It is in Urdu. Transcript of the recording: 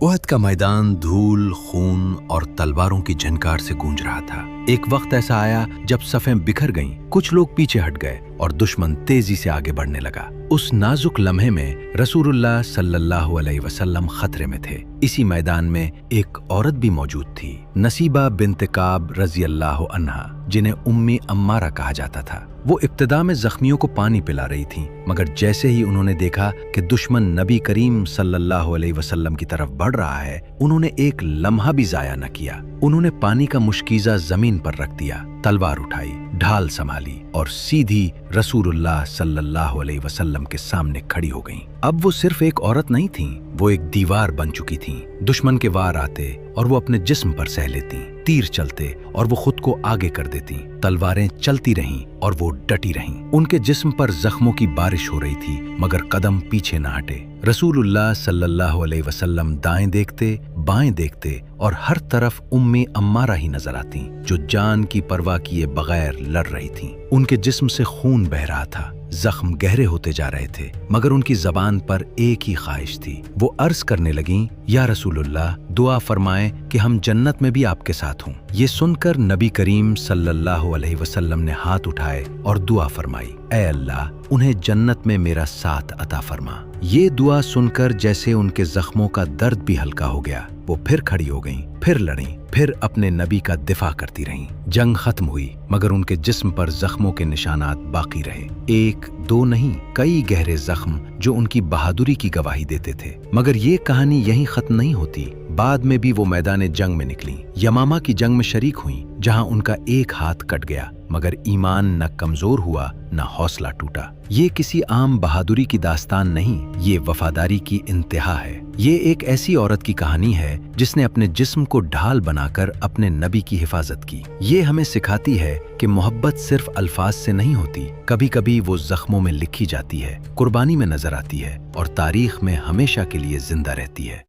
احد کا میدان دھول، خون اور تلواروں کی جھنکار سے گونج رہا تھا۔ ایک وقت ایسا آیا جب صفیں بکھر گئیں، کچھ لوگ پیچھے ہٹ گئے اور دشمن تیزی سے آگے بڑھنے لگا۔ اس نازک لمحے میں رسول اللہ صلی اللہ علیہ وسلم خطرے میں تھے۔ اسی میدان میں ایک عورت بھی موجود تھی، نصیبہ بنت کعب رضی اللہ عنہا، جنہیں امی عمارہ کہا جاتا تھا۔ وہ ابتدا میں زخمیوں کو پانی پلا رہی تھیں، مگر جیسے ہی انہوں نے دیکھا کہ دشمن نبی کریم صلی اللہ علیہ وسلم کی طرف بڑھ رہا ہے، انہوں نے ایک لمحہ بھی ضائع نہ کیا۔ انہوں نے پانی کا مشکیزہ زمین پر رکھ دیا، تلوار اٹھائی، ڈھال سنبھالی اور سیدھی رسول اللہ صلی اللہ علیہ وسلم کے سامنے کھڑی ہو گئیں۔ اب وہ صرف ایک عورت نہیں تھیں، وہ ایک دیوار بن چکی تھیں۔ دشمن کے وار آتے اور وہ اپنے جسم پر سہ لیتیں، تیر چلتے اور وہ خود کو آگے کر دیتیں، تلواریں چلتی رہیں اور وہ ڈٹی رہیں۔ ان کے جسم پر زخموں کی بارش ہو رہی تھی، مگر قدم پیچھے نہ ہٹے۔ رسول اللہ صلی اللہ علیہ وسلم دائیں دیکھتے، بائیں دیکھتے اور ہر طرف امی عمارہ ہی نظر آتی، جو جان کی پرواہ کیے بغیر لڑ رہی تھیں۔ ان کے جسم سے خون بہہ رہا تھا، زخم گہرے ہوتے جا رہے تھے، مگر ان کی زبان پر ایک ہی خواہش تھی۔ وہ عرض کرنے لگیں، یا رسول اللہ، دعا فرمائیں کہ ہم جنت میں بھی آپ کے ساتھ ہوں۔ یہ سن کر نبی کریم صلی اللہ علیہ وسلم نے ہاتھ اٹھائے اور دعا فرمائی، اے اللہ، انہیں جنت میں میرا ساتھ عطا فرما۔ یہ دعا سن کر جیسے ان کے زخموں کا درد بھی ہلکا ہو گیا۔ وہ پھر کھڑی ہو گئیں، پھر لڑیں، پھر اپنے نبی کا دفاع کرتی رہیں۔ جنگ ختم ہوئی، مگر ان کے جسم پر زخموں کے نشانات باقی رہے، ایک دو نہیں، کئی گہرے زخم جو ان کی بہادری کی گواہی دیتے تھے۔ مگر یہ کہانی یہیں ختم نہیں ہوتی۔ بعد میں بھی وہ میدان جنگ میں نکلیں، یمامہ کی جنگ میں شریک ہوئیں، جہاں ان کا ایک ہاتھ کٹ گیا، مگر ایمان نہ کمزور ہوا نہ حوصلہ ٹوٹا۔ یہ کسی عام بہادری کی داستان نہیں، یہ وفاداری کی انتہا ہے۔ یہ ایک ایسی عورت کی کہانی ہے جس نے اپنے جسم کو ڈھال بنا کر اپنے نبی کی حفاظت کی۔ یہ ہمیں سکھاتی ہے کہ محبت صرف الفاظ سے نہیں ہوتی، کبھی کبھی وہ زخموں میں لکھی جاتی ہے، قربانی میں نظر آتی ہے اور تاریخ میں ہمیشہ کے لیے زندہ رہتی ہے۔